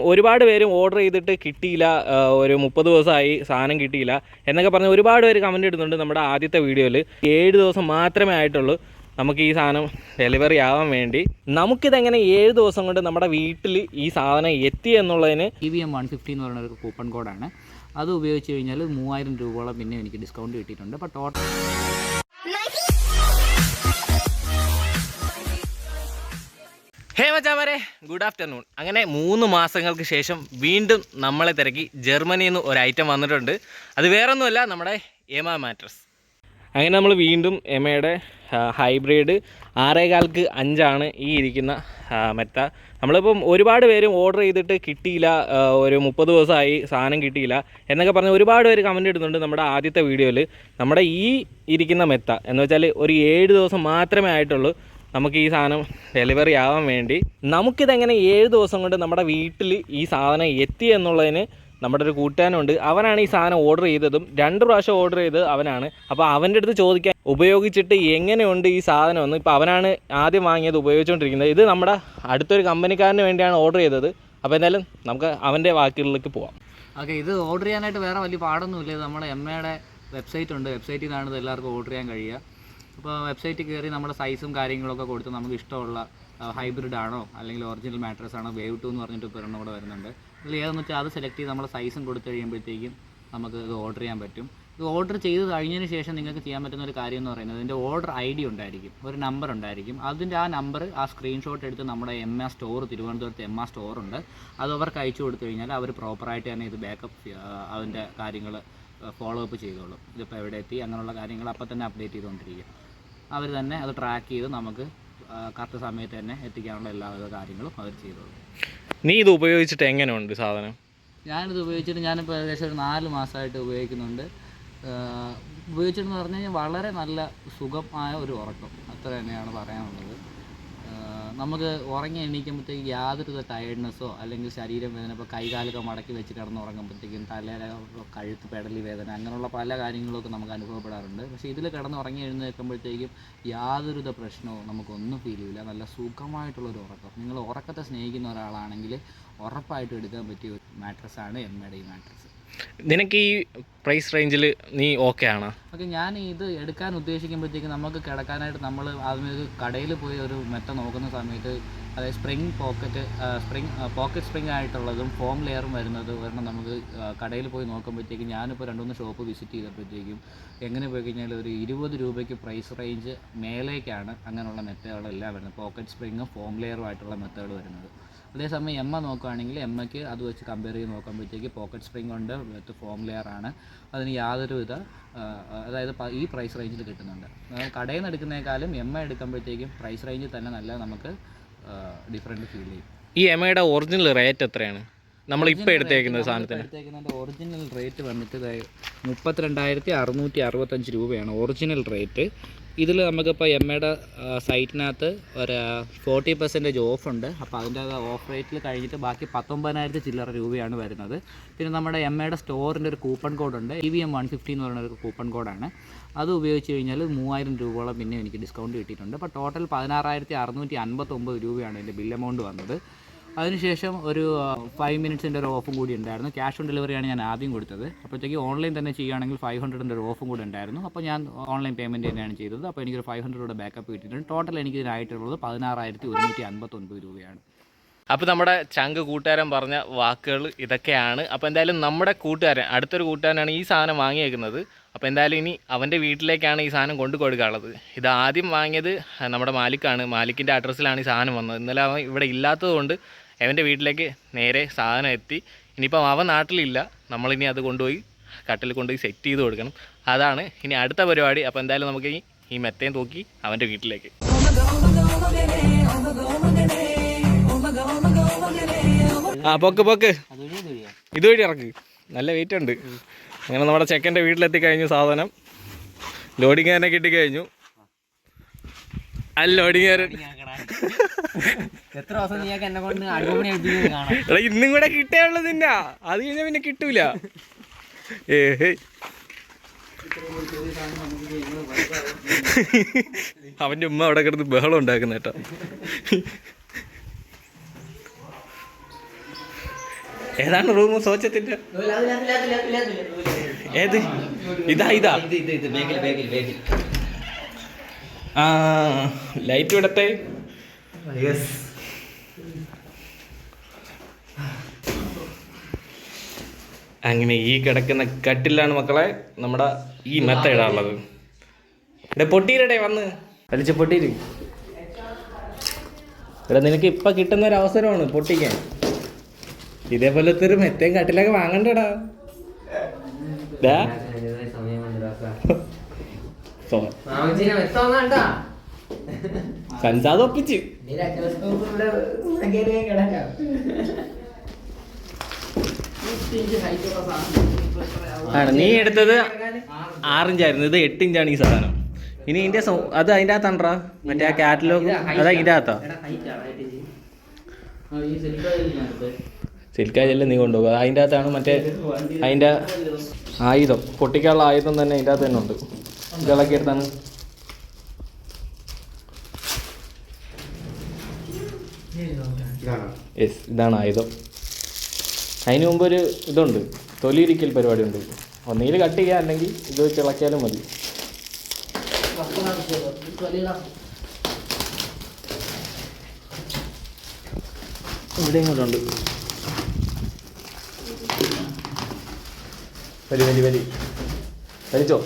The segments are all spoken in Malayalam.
ഒരുപാട് പേരും ഓർഡർ ചെയ്തിട്ട് കിട്ടിയില്ല, ഒരു 30 ദിവസമായി സാധനം കിട്ടിയില്ല എന്നൊക്കെ പറഞ്ഞ് ഒരുപാട് പേര് കമൻറ്റ് ഇടുന്നുണ്ട്. നമ്മുടെ ആദ്യത്തെ വീഡിയോയിൽ 7 ദിവസം മാത്രമേ ആയിട്ടുള്ളൂ നമുക്ക് ഈ സാധനം ഡെലിവറി ആവാൻ വേണ്ടി. നമുക്കിതെങ്ങനെ 7 ദിവസം കൊണ്ട് നമ്മുടെ വീട്ടിൽ ഈ സാധനം എത്തി എന്നുള്ളതിന് EVM 150 എന്ന് പറയുന്ന ഒരു കൂപ്പൺ കോഡാണ്. അത് ഉപയോഗിച്ച് കഴിഞ്ഞാൽ 3000 രൂപയോളം പിന്നെ എനിക്ക് ഡിസ്കൗണ്ട് കിട്ടിയിട്ടുണ്ട്. അപ്പോൾ ടോട്ടൽ ഹേ മച്ചാമാരെ, ഗുഡ് ആഫ്റ്റർനൂൺ. അങ്ങനെ 3 മാസങ്ങൾക്ക് ശേഷം വീണ്ടും നമ്മളെ തിരക്കി ജർമ്മനിയിൽ നിന്ന് ഒരു ഐറ്റം വന്നിട്ടുണ്ട്. അത് വേറൊന്നുമല്ല, നമ്മുടെ എമ മാട്രസ്. അങ്ങനെ നമ്മൾ വീണ്ടും എമയുടെ ഹൈബ്രിഡ് 6.25 ഈ ഇരിക്കുന്ന മെത്ത. നമ്മളിപ്പം ഒരുപാട് പേരും ഓർഡർ ചെയ്തിട്ട് കിട്ടിയില്ല, ഒരു 30 ദിവസമായി സാധനം കിട്ടിയില്ല എന്നൊക്കെ പറഞ്ഞ് ഒരുപാട് പേര് കമൻറ്റ് ഇടുന്നുണ്ട്. നമ്മുടെ ആദ്യത്തെ വീഡിയോയിൽ നമ്മുടെ ഈ ഇരിക്കുന്ന മെത്ത എന്ന് വെച്ചാൽ ഒരു 7 ദിവസം മാത്രമേ ആയിട്ടുള്ളൂ നമുക്ക് ഈ സാധനം ഡെലിവറി ആവാൻ വേണ്ടി. നമുക്കിതെങ്ങനെ 7 ദിവസം കൊണ്ട് നമ്മുടെ വീട്ടിൽ ഈ സാധനം എത്തി എന്നുള്ളതിന് നമ്മുടെ ഒരു കൂട്ടുകാരനുണ്ട്. അവനാണ് ഈ സാധനം ഓർഡർ ചെയ്തതും 2 പ്രാവശ്യം ഓർഡർ ചെയ്തത് അവനാണ്. അപ്പോൾ അവൻ്റെ അടുത്ത് ചോദിക്കാൻ ഉപയോഗിച്ചിട്ട് എങ്ങനെയുണ്ട് ഈ സാധനം എന്ന്. ഇപ്പോൾ അവനാണ് ആദ്യം വാങ്ങിയത്, ഉപയോഗിച്ചുകൊണ്ടിരിക്കുന്നത്. ഇത് നമ്മുടെ അടുത്തൊരു കമ്പനിക്കാരന് വേണ്ടിയാണ് ഓർഡർ ചെയ്തത്. അപ്പോൾ എന്തായാലും നമുക്ക് അവൻ്റെ വാക്കുകളിലേക്ക് പോവാം. ഓക്കെ, ഇത് ഓർഡർ ചെയ്യാനായിട്ട് വേറെ വലിയ പാടൊന്നുമില്ല. ഇത് നമ്മുടെ എമ്മയുടെ വെബ്സൈറ്റ് ഉണ്ട്. വെബ്സൈറ്റിൽ നിന്നാണ് ഇത് എല്ലാവർക്കും ഓർഡർ ചെയ്യാൻ കഴിയുക. അപ്പോൾ വെബ്സൈറ്റിൽ കയറി നമ്മുടെ സൈസും കാര്യങ്ങളൊക്കെ കൊടുത്ത് നമുക്ക് ഇഷ്ടമുള്ള ഹൈബ്രിഡ് ആണോ അല്ലെങ്കിൽ ഒറിജിനൽ മാട്രസ് ആണോ, വേവ് 2 എന്ന് പറഞ്ഞിട്ട് ഇപ്പോൾ ഒരെണ്ണം കൂടെ വരുന്നുണ്ട്. ഇതിൽ ഏതെന്ന് വെച്ചാൽ അത് സെലക്ട് ചെയ്ത് നമ്മുടെ സൈസും കൊടുത്തു കഴിയുമ്പോഴത്തേക്കും നമുക്ക് ഇത് ഓർഡർ ചെയ്യാൻ പറ്റും. ഇത് ഓർഡർ ചെയ്ത് കഴിഞ്ഞതിന് ശേഷം നിങ്ങൾക്ക് ചെയ്യാൻ പറ്റുന്ന ഒരു കാര്യം എന്ന് പറയുന്നത് ഇതിൻ്റെ ഓർഡർ ID ഉണ്ടായിരിക്കും, ഒരു നമ്പർ ഉണ്ടായിരിക്കും. അതിൻ്റെ ആ നമ്പർ ആ സ്ക്രീൻഷോട്ട് എടുത്ത് നമ്മുടെ എമ്മ സ്റ്റോർ, തിരുവനന്തപുരത്ത് എമ്മ സ്റ്റോറുണ്ട്, അത് അവർക്ക് അയച്ചു കൊടുത്തു കഴിഞ്ഞാൽ അവർ പ്രോപ്പറായിട്ട് തന്നെ ഇത് ബാക്കപ്പ് അതിൻ്റെ കാര്യങ്ങൾ ഫോളോ അപ്പ് ചെയ്തോളും. ഇതിപ്പോൾ എവിടെ എത്തി അങ്ങനെയുള്ള കാര്യങ്ങൾ അപ്പോൾ തന്നെ അപ്ഡേറ്റ് ചെയ്തുകൊണ്ടിരിക്കും. അവർ തന്നെ അത് ട്രാക്ക് ചെയ്ത് നമുക്ക് കറക്റ്റ് സമയത്ത് തന്നെ എത്തിക്കാനുള്ള എല്ലാവിധ കാര്യങ്ങളും അവർ ചെയ്തോളും. നീ ഇത് ഉപയോഗിച്ചിട്ട് എങ്ങനെയുണ്ട് സാധനം? ഞാനിത് ഉപയോഗിച്ചിട്ട് ഞാനിപ്പോൾ ഏകദേശം ഒരു 4 മാസമായിട്ട് ഉപയോഗിക്കുന്നുണ്ട്. ഉപയോഗിച്ചിട്ടെന്ന് പറഞ്ഞു കഴിഞ്ഞാൽ വളരെ നല്ല സുഖമായ ഒരു ഉറക്കം, അത്ര തന്നെയാണ് പറയാനുള്ളത്. നമുക്ക് ഉറങ്ങി എണീക്കുമ്പോഴത്തേക്ക് യാതൊരുവിധ ടയർഡ്നെസ്സോ അല്ലെങ്കിൽ ശരീരം വേദന, ഇപ്പോൾ കൈകാലൊക്കെ മടക്കി വെച്ച് കിടന്ന് ഉറങ്ങുമ്പോഴത്തേക്കും തലയിലെ കഴുത്ത് പെടലി വേദന അങ്ങനെയുള്ള പല കാര്യങ്ങളൊക്കെ നമുക്ക് അനുഭവപ്പെടാറുണ്ട്. പക്ഷേ ഇതിൽ കിടന്ന് ഉറങ്ങി എഴുന്നേൽക്കുമ്പോഴത്തേക്കും യാതൊരുവിധ പ്രശ്നവും നമുക്കൊന്നും ഫീൽ ചെയ്യില്ല. നല്ല സുഖമായിട്ടുള്ളൊരു ഉറക്കം. നിങ്ങൾ ഉറക്കത്തെ സ്നേഹിക്കുന്ന ഒരാളാണെങ്കിൽ ഉറപ്പായിട്ടും എടുക്കാൻ പറ്റിയ ഒരു മാട്രസ്സാണ് എമ്മയുടെ ഈ മാട്രസ്. നിനക്ക് ഈ പ്രൈസ് റേഞ്ചിൽ നീ ഓക്കെ ആണോ? ഓക്കെ, ഞാൻ ഇത് എടുക്കാൻ ഉദ്ദേശിക്കുമ്പോഴത്തേക്ക് നമുക്ക് കിടക്കാനായിട്ട് നമ്മൾ ആദ്യമേ ഒരു കടയിൽ പോയി ഒരു മെത്ത നോക്കുന്ന സമയത്ത്, അതായത് പോക്കറ്റ് സ്പ്രിങ് ആയിട്ടുള്ളതും ഫോം ലെയറും വരുന്നത് ഒരെണ്ണം നമുക്ക് കടയിൽ പോയി നോക്കുമ്പോഴത്തേക്കും, ഞാനിപ്പോൾ 2-3 ഷോപ്പ് വിസിറ്റ് ചെയ്തപ്പോഴത്തേക്കും എങ്ങനെ പോയി കഴിഞ്ഞാൽ ഒരു 20 രൂപയ്ക്ക് പ്രൈസ് റേഞ്ച് മേലേക്കാണ് അങ്ങനെയുള്ള മെത്തകളെല്ലാം വരുന്നത്. പോക്കറ്റ് സ്പ്രിങ്ങും ഫോം ലെയറും ആയിട്ടുള്ള മെത്തകൾ വരുന്നത്. അതേസമയം എമ്മ നോക്കുകയാണെങ്കിൽ എമ്മയ്ക്ക് അത് വെച്ച് കമ്പയർ ചെയ്ത് നോക്കുമ്പോഴത്തേക്ക് പോക്കറ്റ് സ്പ്രിങ് ഉണ്ട്, വിത്ത് ഫോം ലെയറാണ്. അതിന് യാതൊരുവിധ അതായത് ഈ പ്രൈസ് റേഞ്ചിൽ കിട്ടുന്നുണ്ട്. കടയിൽ നിന്ന് എടുക്കുന്നതിനേക്കാളും എമ്മ എടുക്കുമ്പോഴത്തേക്കും പ്രൈസ് റേഞ്ചിൽ തന്നെ നല്ല നമുക്ക് ഡിഫറൻറ്റ് ഫീൽ ചെയ്യും. ഈ എമ്മയുടെ ഒറിജിനൽ റേറ്റ് എത്രയാണ് നമ്മളിപ്പോൾ എടുത്തേക്കുന്ന സാധനത്തിന്? എടുത്തേക്കുന്നതിൻ്റെ ഒറിജിനൽ റേറ്റ് വന്നിട്ട് 32,665 രൂപയാണ് ഒറിജിനൽ റേറ്റ്. ഇതിൽ നമുക്കിപ്പോൾ എമ്മയുടെ സൈറ്റിനകത്ത് ഒരു 40% ഓഫുണ്ട്. അപ്പോൾ അതിൻ്റെ ഓഫ് റേറ്റിൽ കഴിഞ്ഞിട്ട് ബാക്കി 19,000 ചില്ലറ രൂപയാണ് വരുന്നത്. പിന്നെ നമ്മുടെ എമ്മയുടെ സ്റ്റോറിൻ്റെ ഒരു കൂപ്പൺ കോഡുണ്ട്, EVM 150 എന്ന് പറയുന്ന ഒരു കൂപ്പൺ കോഡാണ്. അത് ഉപയോഗിച്ച് കഴിഞ്ഞാൽ 3000 രൂപയോളം പിന്നെ എനിക്ക് ഡിസ്കൗണ്ട് കിട്ടിയിട്ടുണ്ട്. അപ്പോൾ ടോട്ടൽ 16,659 രൂപയാണ് എൻ്റെ ബിൽ എമൗണ്ട് വന്നത്. അതിനുശേഷം ഒരു 5 മിനിറ്റ്സിൻ്റെ ഒരു ഓഫും കൂടി ഉണ്ടായിരുന്നു. ക്യാഷ് ഓൺ ഡെലിവറിയാണ് ഞാൻ ആദ്യം കൊടുത്തത്. അപ്പോഴത്തേക്ക് ഓൺലൈൻ തന്നെ ചെയ്യുകയാണെങ്കിൽ 500ൻ്റെ ഒരു ഓഫും കൂടി ഉണ്ടായിരുന്നു. അപ്പോൾ ഞാൻ ഓൺലൈൻ പേയ്മെൻറ്റ് തന്നെയാണ് ചെയ്തത്. അപ്പോൾ എനിക്കൊരു 500 രൂപ ബാക്കപ്പ് കിട്ടിയിട്ടുണ്ട്. ടോട്ടൽ എനിക്ക് ഇതിനായിട്ടുള്ളത് 16,159 രൂപയാണ്. അപ്പോൾ നമ്മുടെ ചങ്ക് കൂട്ടുകാരൻ പറഞ്ഞ വാക്കുകൾ ഇതൊക്കെയാണ്. അപ്പോൾ എന്തായാലും നമ്മുടെ കൂട്ടുകാരൻ, അടുത്തൊരു കൂട്ടുകാരനാണ് ഈ സാധനം വാങ്ങിയേക്കുന്നത്. അപ്പോൾ എന്തായാലും ഇനി അവൻ്റെ വീട്ടിലേക്കാണ് ഈ സാധനം കൊണ്ടു കൊടുക്കാനുള്ളത്. ഇത് ആദ്യം വാങ്ങിയത് നമ്മുടെ മാലിക്കാണ്. മാലിക്കിൻ്റെ അഡ്രസ്സിലാണ് ഈ സാധനം വന്നത്. ഇന്നലെ അവൻ ഇവിടെ ഇല്ലാത്തതുകൊണ്ട് അവൻ്റെ വീട്ടിലേക്ക് നേരെ സാധനം എത്തി. ഇനിയിപ്പം അവൻ നാട്ടിലില്ല, നമ്മളിനി അത് കൊണ്ടുപോയി കട്ടിൽ കൊണ്ടുപോയി സെറ്റ് ചെയ്ത് കൊടുക്കണം. അതാണ് ഇനി അടുത്ത പരിപാടി. അപ്പോൾ എന്തായാലും നമുക്ക് ഈ മെത്തയും തൂക്കി അവൻ്റെ വീട്ടിലേക്ക്. പൊക്ക് ഇതുവഴി ഇറക്ക്, നല്ല വെയിറ്റ് ഉണ്ട്. അങ്ങനെ നമ്മുടെ ചെക്കൻ്റെ വീട്ടിലെത്തി കഴിഞ്ഞു. സാധനം ലോഡിങ് തന്നെ കിട്ടിക്കഴിഞ്ഞു. ലോഡിങ്ങുകാരൻ ഇന്നും കൂടെ കിട്ടേയുള്ളൂ നിന്നാ, അത് കഴിഞ്ഞാൽ പിന്നെ കിട്ടൂല. അവൻ്റെ ഉമ്മ അവിടെ കിടന്ന് ബഹളം ഉണ്ടാക്കുന്ന കേട്ടോ. ഏതാണ് റൂം സോച്ചത്തിന്റെ? ഏത്? ഇതാ ആ ലൈറ്റ് വിടട്ടെ. അങ്ങനെ ഈ കിടക്കുന്ന കട്ടിലാണ് മക്കളെ നമ്മുടെ ഈ മെത്ത ഇടാനുള്ളത്. ഇവിടെ പൊട്ടീരടെ വന്ന് വലിച്ച പൊട്ടീര്. ഇവിടെ നിനക്ക് ഇപ്പൊ കിട്ടുന്ന ഒരു അവസരമാണ് പൊട്ടിക്കാൻ. ഇതേപോലത്തെ ഒരു മെത്തയും കട്ടിലൊക്കെ വാങ്ങണ്ടടാ. സൻസാദ് ഒപ്പിച്ച് ആണ് നീ എടുത്തത് 6 ഇഞ്ചായിരുന്നു, ഇത് 8 ഇഞ്ചാണ് ഈ സാധനം. ഇനി ഇതിന്റെ അത് അതിൻ്റെ അകത്താണ്ടാ മറ്റേ ആ കാറ്റലോഗ്, അതാ ഇതിൻ്റെ അകത്താ. സിൽക്കാജല്ല നീ കൊണ്ടുപോകുക, അതിൻ്റെ അകത്താണ് മറ്റേ അതിൻ്റെ ആയുധം, പൊട്ടിക്കാനുള്ള ആയുധം തന്നെ അതിൻ്റെ അകത്ത് തന്നെ ഉണ്ട്. ഇതൊക്കെ എടുത്താണ്. യെസ്, ഇതാണ് ആയുധം. അതിന് മുമ്പ് ഒരു ഇതുണ്ട്, തൊലിയിരിക്കൽ പരിപാടി ഉണ്ട്. ഒന്നുകിൽ കട്ട് ചെയ്യുക, അല്ലെങ്കിൽ ഇത് വെച്ച് ഇളക്കിയാലും മതി. ഇവിടെ ഇങ്ങോട്ടുണ്ട്. വലിച്ചോ.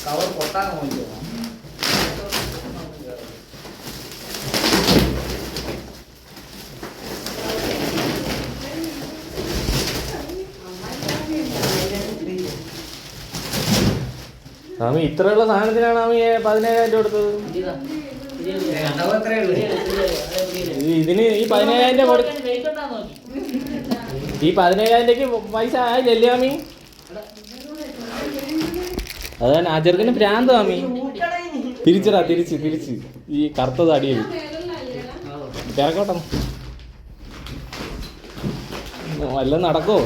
കവർ പൊട്ടാൻ നോക്കിയോ? ആമി ഇത്രയുള്ള സാധനത്തിനാണ് ആമി 17,000 കൊടുത്തത്. ഇതിന് ഈ 17,000 പൈസ ആയില്ലേ ആമി? അതാണ് ആ ചെറുക്കന് ഭ്രാന്ത് ആമി. തിരിച്ചടാ, തിരിച്ച് ഈ കറുത്തത് അടിയിൽ തിരക്കോട്ടെ. വല്ലതും നടക്കോ?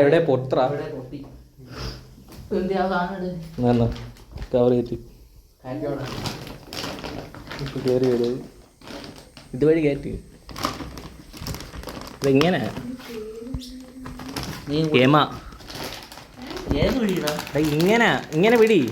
ഇവിടെ പൊത്ര കവർ കയറ്റി കയറി വരും. ഇതുവഴി കയറ്റി ഇതെങ്ങനെ ഇങ്ങനെ വിടി.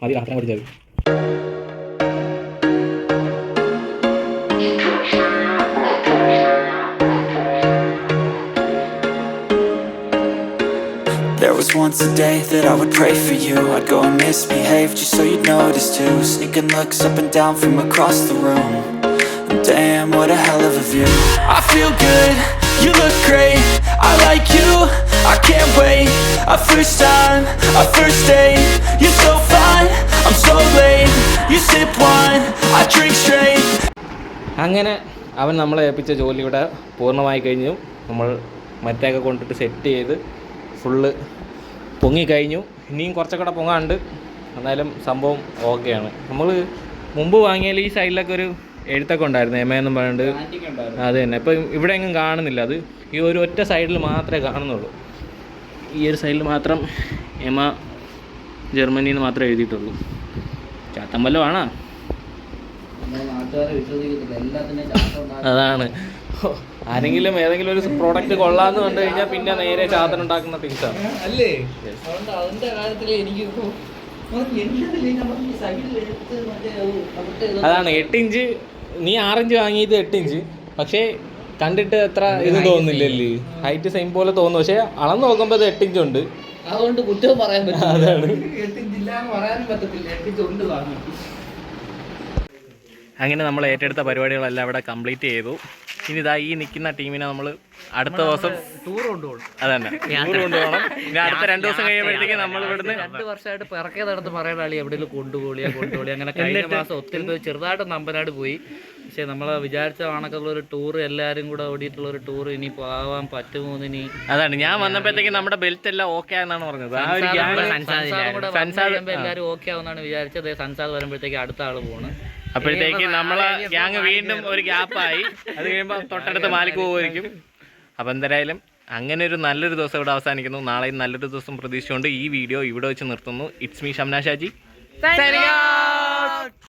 മതി രാത്രി പഠിച്ചത്. There was once a day that I would pray for you. I'd go and misbehave just so you'd notice too. Sneaking looks up and down from across the room. And damn, what a hell of a view. I feel good, you look great, I like you, I can't wait. A first time, a first date, you're so fine, I'm so late. You sip wine, I drink straight. അങ്ങനെ അവൻ നമ്മളെ ഏൽപ്പിച്ച ജോലി ഇവിടെ പൂർണ്ണമായി കഴിഞ്ഞു. നമ്മൾ മറ്റൊക്കെ കൊണ്ടിട്ട് സെറ്റ് ചെയ്ത് ഫുള്ള് പൊങ്ങിക്കഴിഞ്ഞു. ഇനിയും കുറച്ചൊക്കെ പൊങ്ങാണ്ട്, എന്നാലും സംഭവം ഓക്കെയാണ്. നമ്മൾ മുമ്പ് വാങ്ങിയാൽ ഈ സൈഡിലൊക്കെ ഒരു എഴുത്തൊക്കെ ഉണ്ടായിരുന്നു, എന്നും പറഞ്ഞിട്ട്. അത് തന്നെ ഇപ്പം ഇവിടെ എങ്ങും കാണുന്നില്ല. അത് ഈ ഒരു ഒറ്റ സൈഡിൽ മാത്രമേ കാണുന്നുള്ളൂ. ഈ ഒരു സൈഡിൽ മാത്രം എമ ജർമ്മനിയിൽ നിന്ന് മാത്രമേ എഴുതിയിട്ടുള്ളൂ. ചാത്തമ്പലം ആണോ? അതാണ്. ആരെങ്കിലും ഏതെങ്കിലും ഒരു പ്രോഡക്റ്റ് കൊള്ളാന്ന് കണ്ടു കഴിഞ്ഞാൽ പിന്നെ നേരെ ചാത്തൻ ഉണ്ടാക്കുന്ന തിങ്സാണ് അല്ലേ? അതാണ് 8 ഇഞ്ച്. നീ 6 ഇഞ്ച് വാങ്ങിയത് 8 ഇഞ്ച്. പക്ഷേ കണ്ടിട്ട് എത്ര ഇത് തോന്നുന്നില്ലല്ലേ? ഹൈറ്റ് സെയിം പോലെ തോന്നുന്നു, പക്ഷെ അളന്ന് നോക്കുമ്പോൾ അത് 8 ഇഞ്ച് ഉണ്ട്. അതുകൊണ്ട് കുറ്റവും പറയാൻ പറ്റില്ല. അതാണ്. 8 ഇഞ്ചില്ലാന്ന് പറയാനും പറ്റത്തില്ല, 8 ഇഞ്ച് ഉണ്ട് വാങ്ങി. അങ്ങനെ നമ്മൾ ഏറ്റെടുത്ത പരിപാടികളെല്ലാം ഇവിടെ കംപ്ലീറ്റ് ചെയ്തു. ഇനി ഇതാ ഈ നിൽക്കുന്ന ടീമിനെ നമ്മൾ അടുത്ത ദിവസം ടൂർ കൊണ്ടുപോകണം. അതന്നെ ടൂർ കൊണ്ടുപോകണം. ഇനി അടുത്ത 2 ദിവസം കഴിയുമ്പോഴത്തേക്ക് നമ്മൾ ഇവിടുന്ന് 2 വർഷമായിട്ട് പിറക്കെ നടന്ന് പറയുന്ന ആളി എവിടെയെങ്കിലും കൊണ്ടുപോളിയാ അങ്ങനെ കഴിഞ്ഞ മാസം ഒത്തിരി പോയി ചെറുതായിട്ട് നമ്പനാട് പോയി. പക്ഷെ നമ്മൾ വിചാരിച്ച കണക്കുള്ള ഒരു ടൂർ എല്ലാവരും കൂടെ ഓടിയിട്ടുള്ള ഒരു ടൂർ ഇനി പോകാൻ പറ്റുമോ ഇനി. അതാണ് ഞാൻ വന്നപ്പോഴത്തേക്ക് നമ്മുടെ ബെൽറ്റ് എല്ലാം ഓക്കെ ആണെന്നാണ് പറഞ്ഞത്. ആ ഒരു എല്ലാവരും ഓക്കെ ആവുന്നാണ് വിചാരിച്ചത്. സൻസാദ് വരുമ്പോഴത്തേക്ക് അടുത്ത ആള് പോണ്. അപ്പോഴത്തേക്ക് നമ്മളെ ഗ്യാങ് വീണ്ടും ഒരു ഗ്യാപ്പായി. അത് കഴിയുമ്പോൾ തൊട്ടടുത്ത് മാലിക്ക് പോകുമായിരിക്കും. അപ്പം എന്തായാലും അങ്ങനെ ഒരു നല്ലൊരു ദിവസം ഇവിടെ അവസാനിക്കുന്നു. നാളെ നല്ലൊരു ദിവസം പ്രതീക്ഷിച്ചുകൊണ്ട് ഈ വീഡിയോ ഇവിടെ വെച്ച് നിർത്തുന്നു. It's me Shamna Shaji.